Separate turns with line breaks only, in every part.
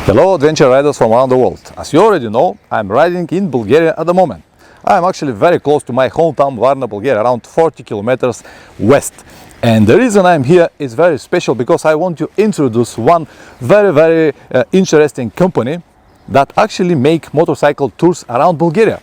Hello adventure riders from around the world. As you already know, I'm riding in Bulgaria at the moment. I'm actually very close to my hometown Varna, Bulgaria, around 40 kilometers west. And the reason I'm here is very special because I want to introduce one very interesting company that actually make motorcycle tours around Bulgaria.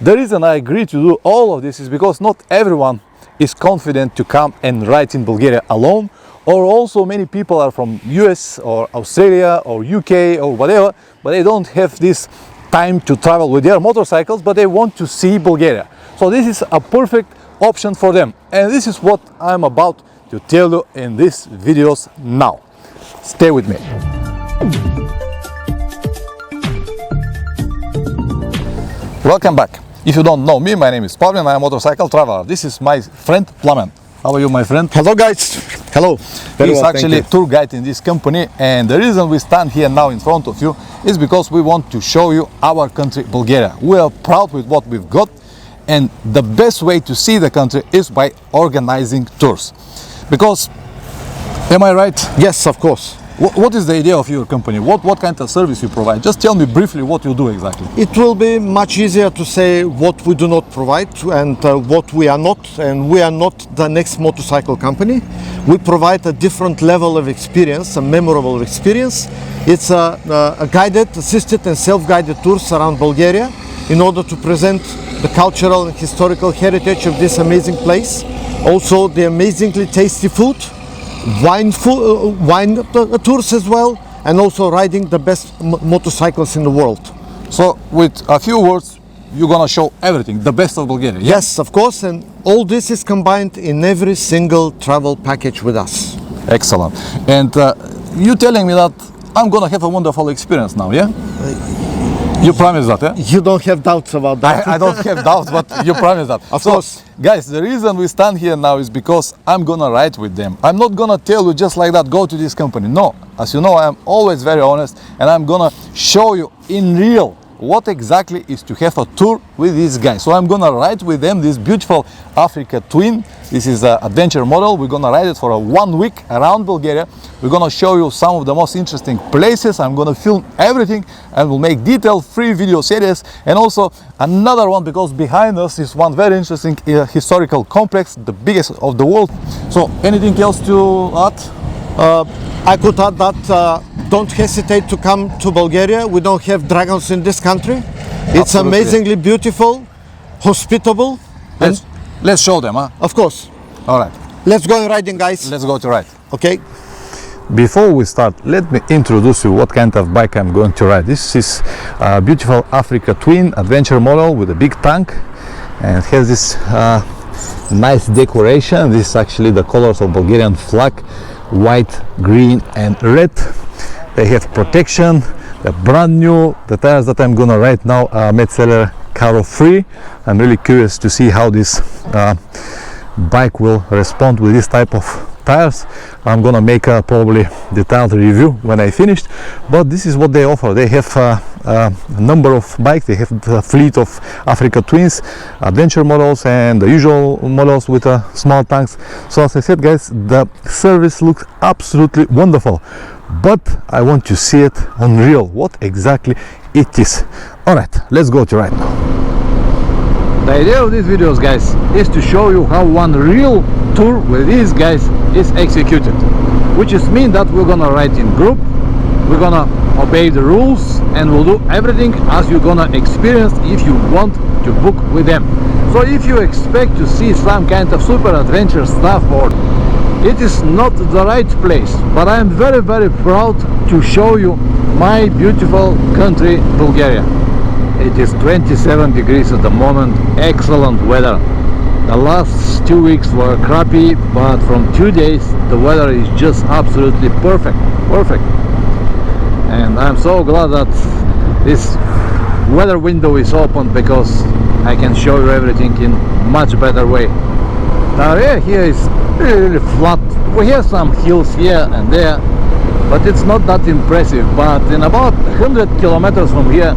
The reason I agreed to do all of this is because not everyone is confident to come and ride in Bulgaria alone, or also many people are from US or Australia or UK or whatever, but they don't have this time to travel with their motorcycles, but they want to see Bulgaria. So this is a perfect option for them, and this is what I'm about to tell you in these videos now. Stay with me. Welcome back. If you don't know me, my name is Pavel and I'm a motorcycle traveler. This is my friend Plamen. How are you, my friend?
Hello guys. Hello.
He's actually tour guide in this company, and the reason we stand here now in front of you is because we want to show you our country, Bulgaria. We are proud with what we've got, and the best way to see the country is by organizing tours. Because, am I right?
Yes, of course.
What is the idea of your company? What kind of service you provide? Just tell me briefly what you do exactly.
It will be much easier to say what we do not provide and what we are not. And we are not the next motorcycle company. We provide a different level of experience, a memorable experience. It's a guided, assisted and self-guided tours around Bulgaria in order to present the cultural and historical heritage of this amazing place. Also the amazingly tasty food. Wine tours as well, and also riding the best motorcycles in the world.
So with a few words, you're gonna show everything, the best of Bulgaria. Yeah?
Yes, of course, and all this is combined in every single travel package with us.
Excellent. And you telling me that I'm gonna have a wonderful experience now, yeah? You promise that, yeah?
You don't have doubts about that.
I don't have doubts, but you promise that.
Of course.
Guys, the reason we stand here now is because I'm gonna ride with them. I'm not gonna tell you just like that, go to this company. No, as you know, I'm always very honest, and I'm gonna show you in real what exactly is to have a tour with these guys. So I'm gonna ride with them this beautiful Africa Twin. This is an adventure model. We're gonna ride it for 1 week around Bulgaria. We're gonna show you some of the most interesting places. I'm gonna film everything and we'll make detailed free video series, and also another one because behind us is one very interesting historical complex, the biggest of the world. So anything else to add?
I could add that don't hesitate to come to Bulgaria. We don't have dragons in this country. It's
Absolutely.
amazingly beautiful, hospitable.
Let's show them, huh?
Of course.
All right.
Let's go riding, guys.
Let's go to ride.
Okay.
Before we start, let me introduce you what kind of bike I'm going to ride. This is a beautiful Africa Twin adventure model with a big tank, and it has this nice decoration. This is actually the colors of Bulgarian flag, white, green and red. They have protection. They're brand new. The tires that I'm gonna ride now are Metzeler Caro free. I'm really curious to see how this bike will respond with this type of tires. I'm gonna make a probably detailed review when I finished, but this is what they offer. They have a number of bikes. They have the fleet of Africa Twins, adventure models and the usual models with small tanks. So as I said, guys, the service looks absolutely wonderful, but I want to see it on real, what exactly it is. All right, let's go to ride now. The idea of these videos, guys, is to show you how one real tour with these guys is executed, which is mean that we're gonna ride in group, we're gonna obey the rules, and we'll do everything as you're gonna experience if you want to book with them. So if you expect to see some kind of super adventure stuff, or it is not the right place, but I'm very proud to show you my beautiful country, Bulgaria. It is 27 degrees at the moment, excellent weather. The last 2 weeks were crappy, but from 2 days the weather is just absolutely perfect. And I'm so glad that this weather window is open because I can show you everything in much better way. The area here is really flat. We have some hills here and there, but it's not that impressive. But in about 100 kilometers from here,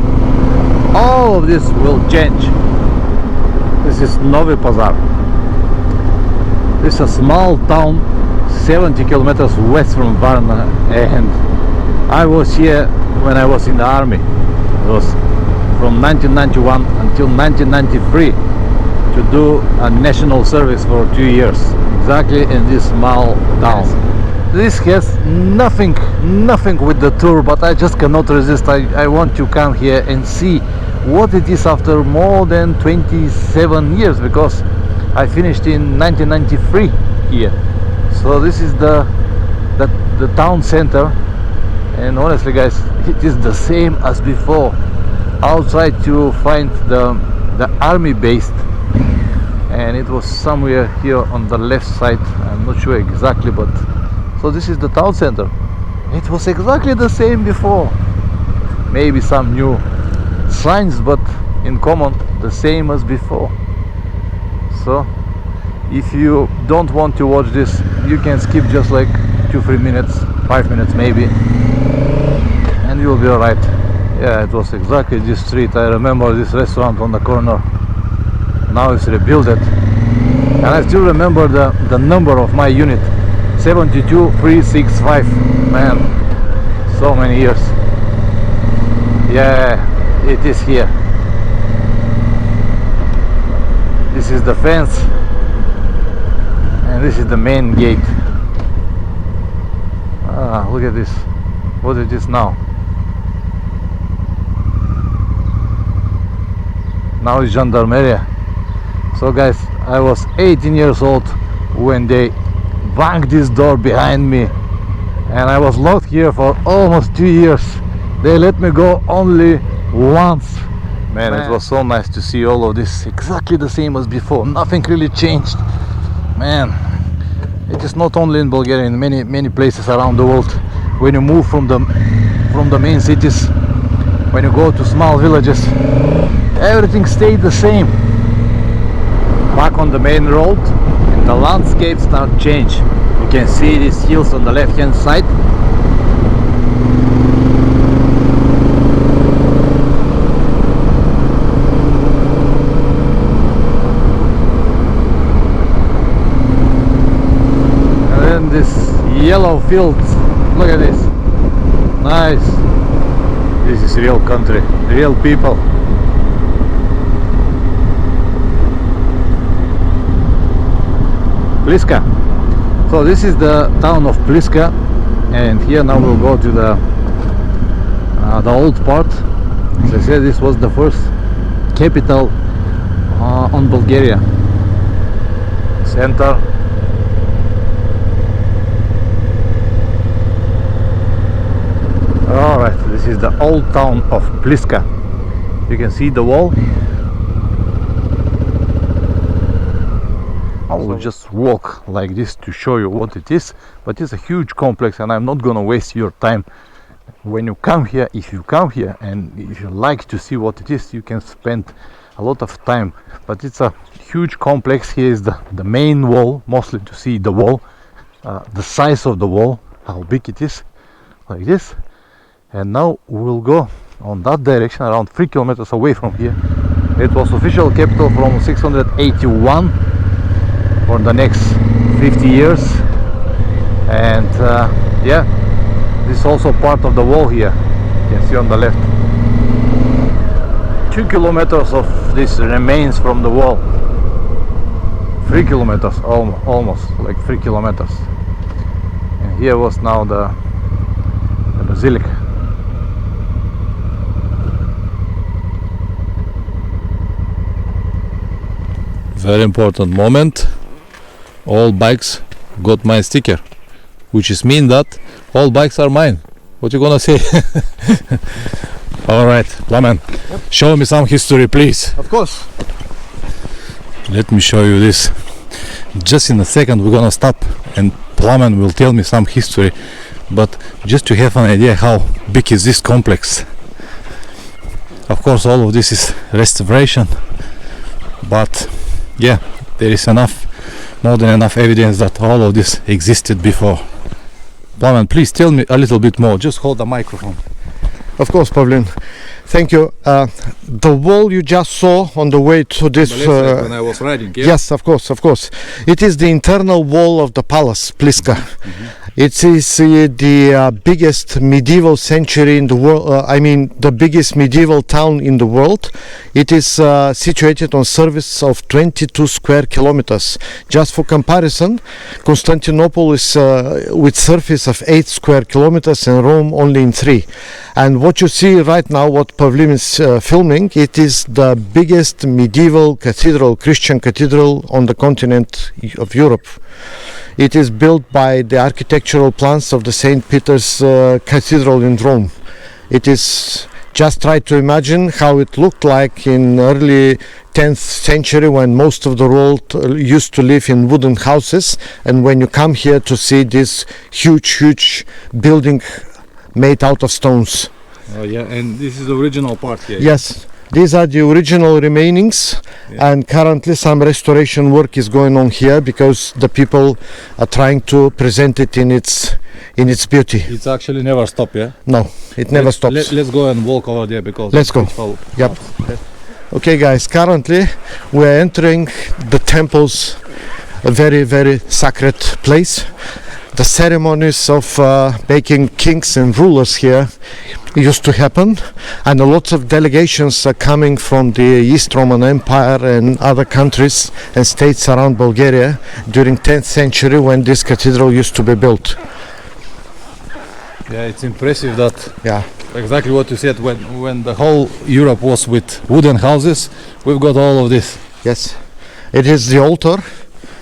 all of this will change. This is Novi Pazar. This is a small town 70 kilometers west from Varna, and I was here when I was in the army. It was from 1991 until 1993 to do a national service for 2 years, exactly in this small town. This has nothing with the tour, but I just cannot resist. I want to come here and see what it is after more than 27 years, because I finished in 1993 here. So this is the town center, and honestly guys, it is the same as before. I'll try to find the army base, and it was somewhere here on the left side. I'm not sure exactly, but so this is the town center. It was exactly the same before. Maybe some new signs, but in common the same as before. So if you don't want to watch this, you can skip just like 2-3 minutes, 5 minutes maybe, and you'll be alright. Yeah, it was exactly this street. I remember this restaurant on the corner. Now it's rebuilt, and I still remember the number of my unit, 72365. Man, so many years. Yeah, it is here. This is the fence, and this is the main gate. Look at this. What is this now? Now it's Gendarmeria. So guys, I was 18 years old when they banged this door behind me, and I was locked here for almost 2 years. They let me go only once. Man, it was so nice to see all of this exactly the same as before. Nothing really changed. Man, it is not only in Bulgaria, in many places around the world. When you move from the main cities, when you go to small villages, everything stayed the same. Back on the main road, and the landscape start change. You can see these hills on the left hand side. And then this yellow fields. Look at this. Nice. This is real country, real people. Pliska. So this is the town of Pliska, and here now we'll go to the old part. As I said, this was the first capital on Bulgaria. Center. Alright, this is the old town of Pliska. You can see the wall. I will just walk like this to show you what it is, but it's a huge complex, and I'm not gonna waste your time. When you come here, if you come here and if you like to see what it is, you can spend a lot of time. But it's a huge complex. Here is the main wall, mostly to see the wall, the size of the wall, how big it is, like this. And now we'll go on that direction, around 3 kilometers away from here. It was official capital from 681 for the next 50 years, and yeah, this is also part of the wall here. You can see on the left. 2 kilometers of this remains from the wall. 3 kilometers, almost like 3 kilometers. And here was now the basilica. Very important moment. All bikes got my sticker, which is mean that all bikes are mine. What you gonna say? All right, Plamen, yep. Show me some history, please.
Of course.
Let me show you this. Just in a second we're gonna stop, and Plamen will tell me some history, but just to have an idea how big is this complex. Of course, all of this is restoration, but yeah, there is more than enough evidence that all of this existed before. Plamen, please tell me a little bit more. Just hold the microphone.
Of course, Pavlin. Thank you. The wall you just saw on the way to this.
When I was riding, yeah?
Yes, of course, of course. It is the internal wall of the palace, Pliska. It is the biggest medieval century in the world. I mean, the biggest medieval town in the world. It is situated on surface of 22 square kilometers. Just for comparison, Constantinople is with surface of 8 square kilometers and Rome only in 3. And what you see right now, what Pavlim is filming, it is the biggest medieval cathedral, Christian cathedral on the continent of Europe. It is built by the architectural plans of the St. Peter's Cathedral in Rome. It is just try to imagine how it looked like in early 10th century when most of the world used to live in wooden houses, and when you come here to see this huge building made out of stones.
Oh yeah, and this is the original part here.
Yes. These are the original remainings, and currently some restoration work is going on here because the people are trying to present it in its beauty.
It's actually never stopped, yeah?
No, it never stops.
Let's go and walk over there because
Let's go. Yep. Okay, guys. Currently, we are entering the temple's a very sacred place. The ceremonies of making kings and rulers here used to happen, and a lot of delegations are coming from the East Roman Empire and other countries and states around Bulgaria during 10th century when this cathedral used to be built.
Yeah, it's impressive that
Yeah.
exactly what you said, when the whole Europe was with wooden houses, we've got all of this.
Yes. It is the altar.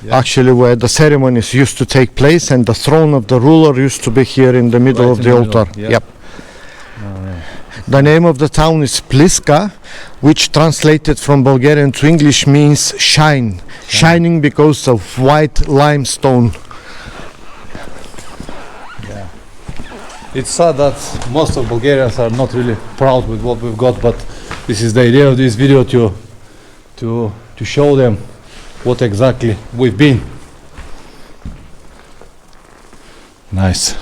Yeah.
Actually, where the ceremonies used to take place, and the throne of the ruler used to be here in the middle
Right
of
in
the
the middle,
altar.
yeah.
Yep. The name of the town is Pliska, which translated from Bulgarian to English means shine. Shining because of white limestone.
It's sad that most of Bulgarians are not really proud with what we've got, but this is the idea of this video, to show them what exactly we've been. Nice.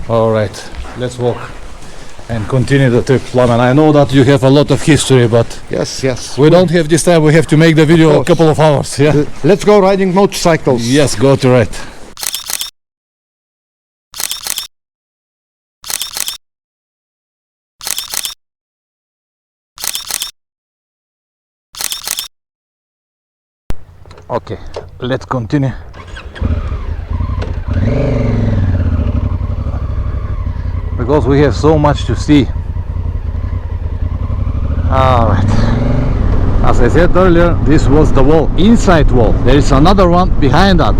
All right, let's walk and continue the trip, Flamen. I know that you have a lot of history, but
Yes.
we don't have this time. We have to make the video a couple of hours. Yeah.
Let's go riding motorcycles.
Yes, go to right. Okay, let's continue. Because we have so much to see. Alright. As I said earlier, this was the wall, inside wall. There is another one behind that.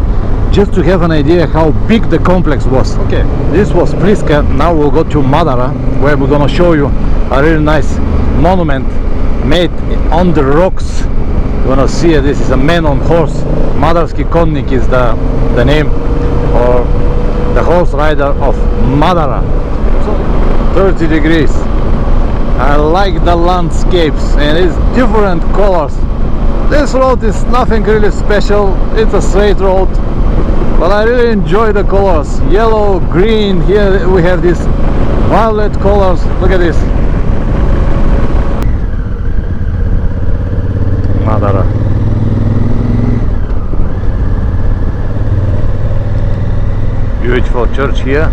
Just to have an idea how big the complex was. Okay, this was Pliska. Now we'll go to Madara, where we're gonna show you a really nice monument made on the rocks. You wanna see it? This is a man on horse. Madarski Konnik is the name, or the horse rider of Madara. So 30 degrees. I like the landscapes, and it's different colors. This road is nothing really special. It's a straight road, but I really enjoy the colors. Yellow, green. Here we have these violet colors. Look at this. Madara. Beautiful church here.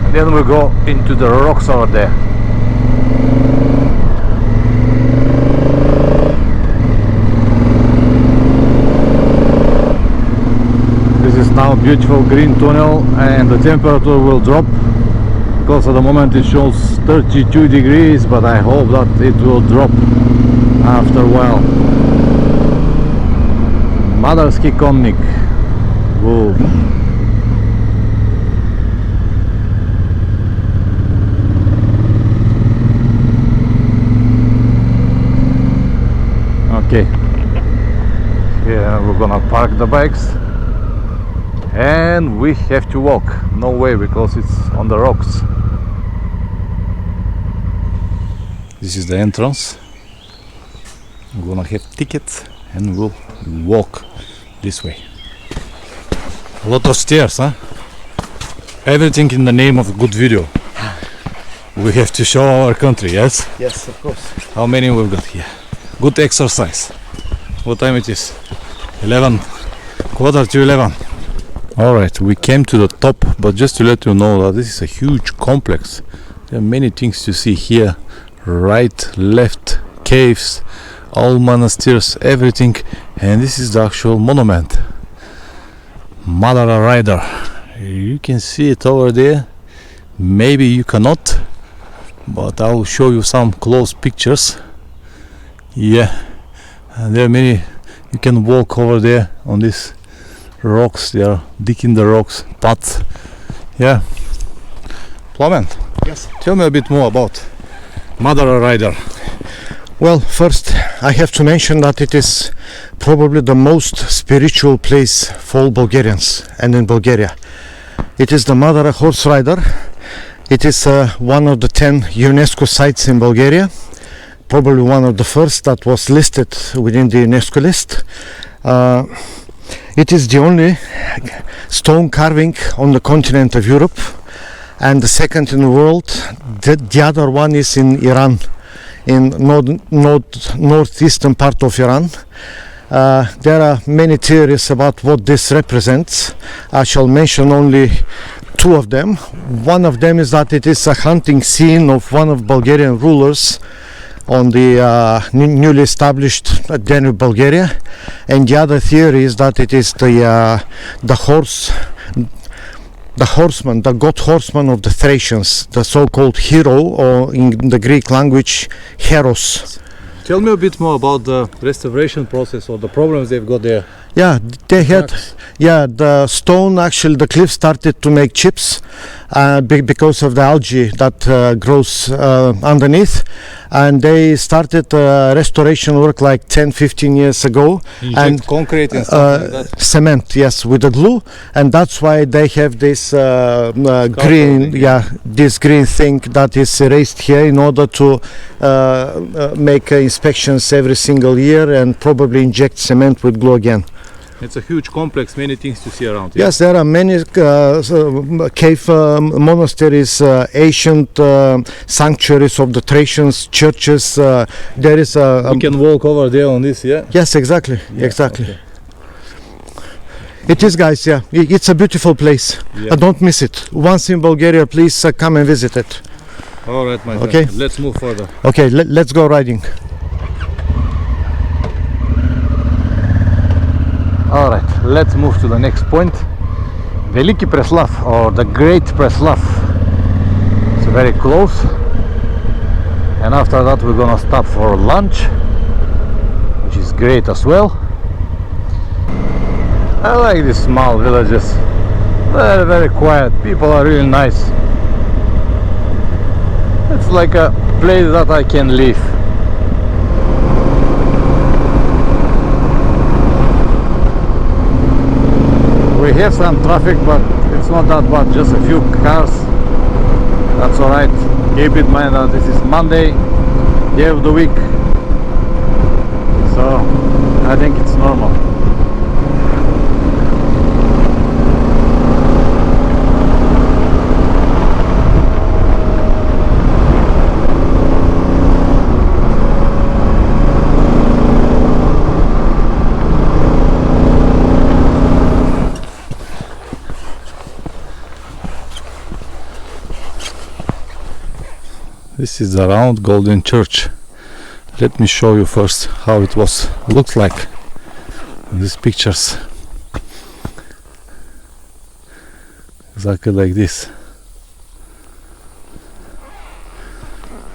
And then we go into the rocks over there. This is now a beautiful green tunnel, and the temperature will drop because at the moment it shows 32 degrees, but I hope that it will drop after a while. Madarski Konnik. Whoa. Okay, here we're gonna park the bikes and we have to walk. No way, because it's on the rocks. This is the entrance. We're gonna have tickets and we'll walk this way. A lot of stairs, huh? Everything in the name of a good video. We have to show our country, yes?
Yes, of course.
How many we've got here? Good exercise. What time it is? 11, quarter to 11. Alright, we came to the top, but just to let you know that this is a huge complex. There are many things to see here. Right, left, caves, all monasteries, everything. And this is the actual monument. Madara Rider. You can see it over there. Maybe you cannot, but I will show you some close pictures. Yeah, and there are many. You can walk over there on these rocks. They are digging the rocks, but yeah. Plamen,
Yes.
tell me a bit more about Madara Rider.
Well, first I have to mention that it is probably the most spiritual place for all Bulgarians and in Bulgaria. It is the Madara horse rider. It is one of the 10 UNESCO sites in Bulgaria. Probably one of the first that was listed within the UNESCO list. It is the only stone carving on the continent of Europe, and the second in the world. The other one is in Iran, in northeastern part of Iran. There are many theories about what this represents. I shall mention only two of them. One of them is that it is a hunting scene of one of Bulgarian rulers on the newly established Danube, Bulgaria, and the other theory is that it is the horseman, the god horseman of the Thracians, the so-called hero, or in the Greek language, heros.
Tell me a bit more about the restoration process or the problems they've got there.
Yeah, they had, the stone, actually the cliff started to make chips because of the algae that grows underneath, and they started restoration work like 10-15 years ago.
And concrete and stuff like that.
Cement, yes, with the glue, and that's why they have this green, this green thing that is raised here in order to make inspections every single year and probably inject cement with glue again.
It's a huge complex, many things to see around here.
Yes, there are many cave monasteries, ancient sanctuaries of the Thracians, churches. There is a.
We can walk over there on this, yeah?
Yes, exactly, exactly.
Okay.
It is, guys. Yeah, it's a beautiful place.
Yeah.
Don't miss it. Once in Bulgaria, please come and visit it.
All right, my
Okay.
friend. Let's move further.
Okay, let's go riding.
All right, let's move to the next point. Veliki Preslav, or the Great Preslav. It's very close. And after that we're gonna stop for lunch, which is great as well. I like these small villages. Very, very quiet. People are really nice. It's like a place that I can live. We have some traffic, but it's not that bad, just a few cars. That's alright. Keep in mind that this is Monday, day of the week, so I think it's normal. This is the round golden church. Let me show you first how it looks like in these pictures. Exactly like this.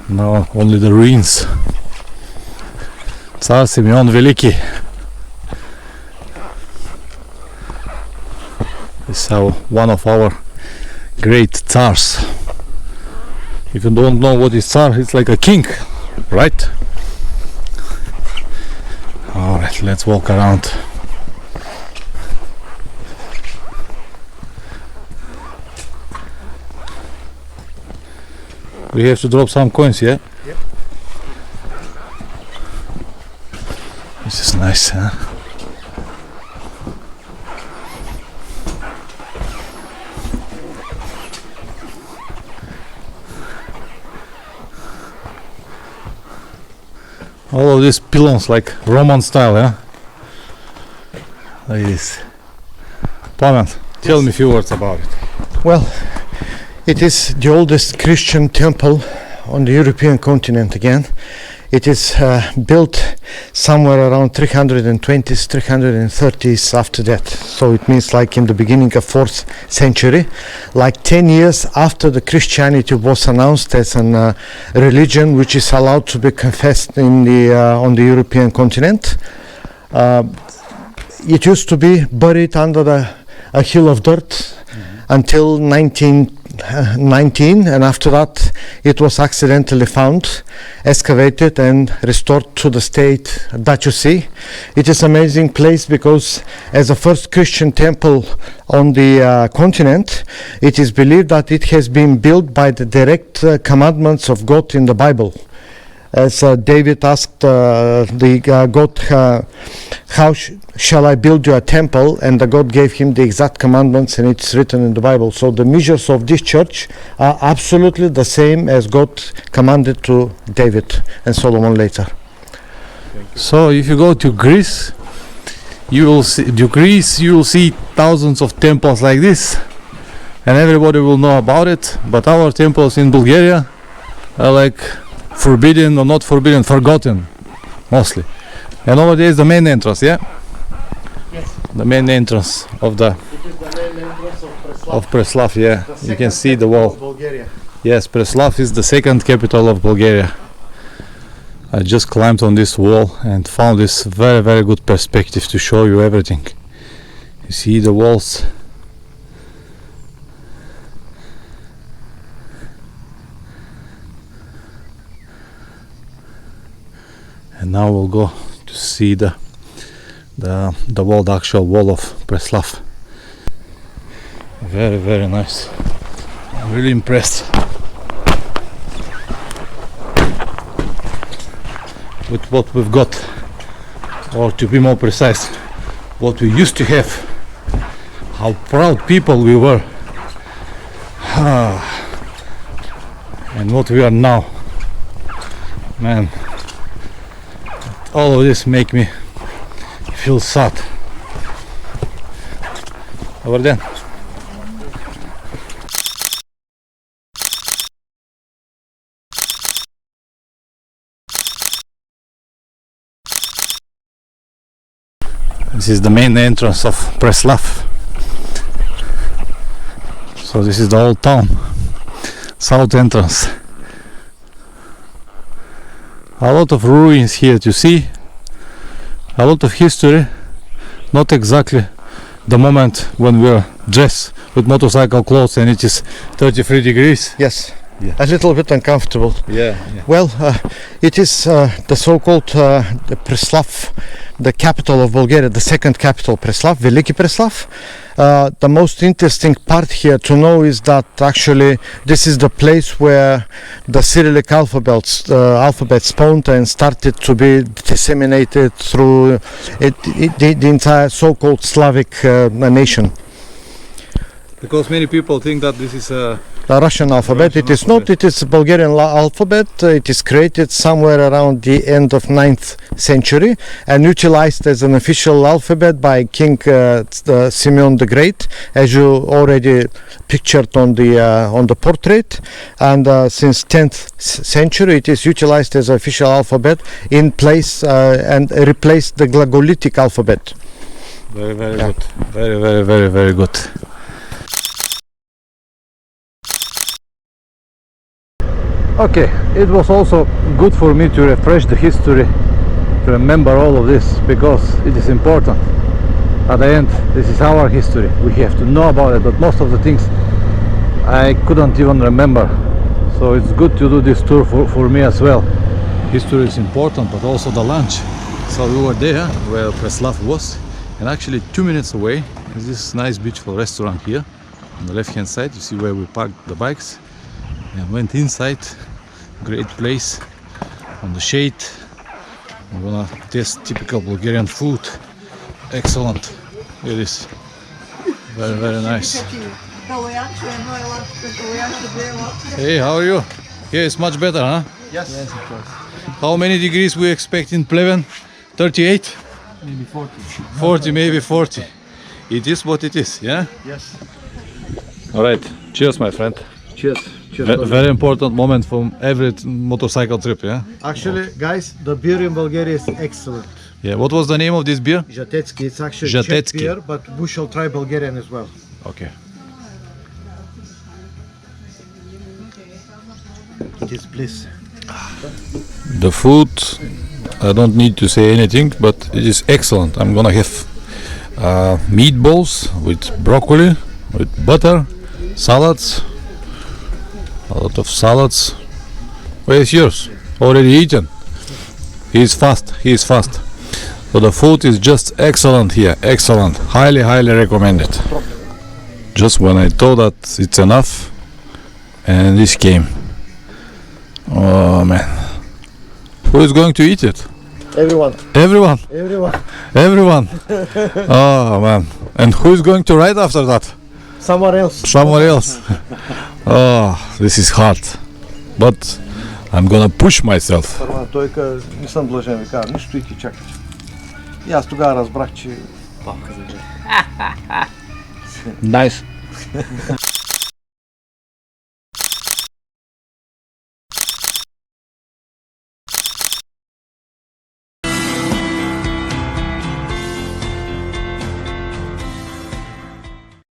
Now only the ruins. Tsar Simeon Veliki. This is one of our great tsars. If you don't know what is Tsar, it's like a king, right? Alright, let's walk around. We have to drop some coins, yeah?
Yep.
This is nice, huh? All of these pylons like Roman style, yeah? Like this. Pavel, tell me a few words about it.
Well, it is the oldest Christian temple on the European continent again. It is built somewhere around 320s, 330s after that. So it means like in the beginning of 4th century, like 10 years after the Christianity was announced as a religion which is allowed to be confessed in the on the European continent. It used to be buried under a hill of dirt until 1919, and after that it was accidentally found, excavated and restored to the state that you see. It is an amazing place because as the first Christian temple on the continent, it is believed that it has been built by the direct commandments of God in the Bible. As David asked God, how shall I build you a temple? And the God gave him the exact commandments, and it's written in the Bible. So the measures of this church are absolutely the same as God commanded to David and Solomon later.
So if you go to Greece, you will see thousands of temples like this, and everybody will know about it. But our temples in Bulgaria are like forbidden or not forbidden, forgotten mostly. And over there is the main entrance, yeah?
Yes.
The main entrance of the
It is the main entrance
of Preslav, yeah. You can see the wall.
Bulgaria.
Yes, Preslav is the second capital of Bulgaria. I just climbed on this wall and found this very, very good perspective to show you everything. You see the walls. And now we'll go to see the wall, the actual wall of Preslav. Very, very nice. I'm really impressed with what we've got, or to be more precise, what we used to have. How proud people we were, and what we are now. Man, all of this make me feel sad. Over there. This is the main entrance of Preslav. So this is the old town, south entrance. A lot of ruins here to see, a lot of history, not exactly the moment when we are dressed with motorcycle clothes and it is 33 degrees.
Yes.
Yeah.
A little bit uncomfortable.
Yeah.
Well, it is the so-called the Preslav, the capital of Bulgaria, the second capital, Preslav, Veliki Preslav. The most interesting part here to know is that actually this is the place where the Cyrillic alphabet spawned and started to be disseminated through the entire so-called Slavic nation.
Because many people think that this is a
The Russian alphabet. It is not. It is Bulgarian alphabet. It is created somewhere around the end of 9th century and utilized as an official alphabet by King Simeon the Great, as you already pictured on the portrait. And since 10th century, it is utilized as official alphabet in place and replaced the Glagolitic alphabet.
very, very good. Very, very, very, very good. Okay, it was also good for me to refresh the history, to remember all of this, because it is important. At the end, this is our history. We have to know about it, but most of the things I couldn't even remember. So it's good to do this tour for me as well. History is important, but also the lunch. So we were there where Preslav was, and actually 2 minutes away is this nice beautiful restaurant here. On the left hand side, you see where we parked the bikes. And went inside. Great place on the shade. I'm gonna taste typical Bulgarian food. Excellent. It is very, very nice. Hey, how are you? Here it's much better, huh?
Yes.
Yes, of course.
How many degrees we expect in Pleven? 38?
Maybe 40.
40, maybe 40. It is what it is, yeah?
Yes.
All right. Cheers, my friend.
Cheers. Cheers.
Very important moment from every motorcycle trip, yeah?
Actually, guys, the beer in Bulgaria is excellent.
Yeah. What was the name of this beer?
Žatecký. It's actually
Žatecký.
Czech beer, but we shall try Bulgarian as well.
Okay.
It is bliss.
The food, I don't need to say anything, but it is excellent. I'm gonna have meatballs with broccoli, with butter, salads, a lot of salads. Where is yours? Already eaten. He is fast. So the food is just excellent here. Excellent. Highly recommended. Just when I thought that it's enough, and this came. Oh man. Who is going to eat it?
Everyone.
Everyone.
Everyone.
Oh man. And who is going to ride after that?
Someone else.
Someone else. Oh, this is hard. But I'm gonna push myself.
Той не съм длъжен ви кажа нищо и ти чакай. И аз тогава разбрах, че...
Nice.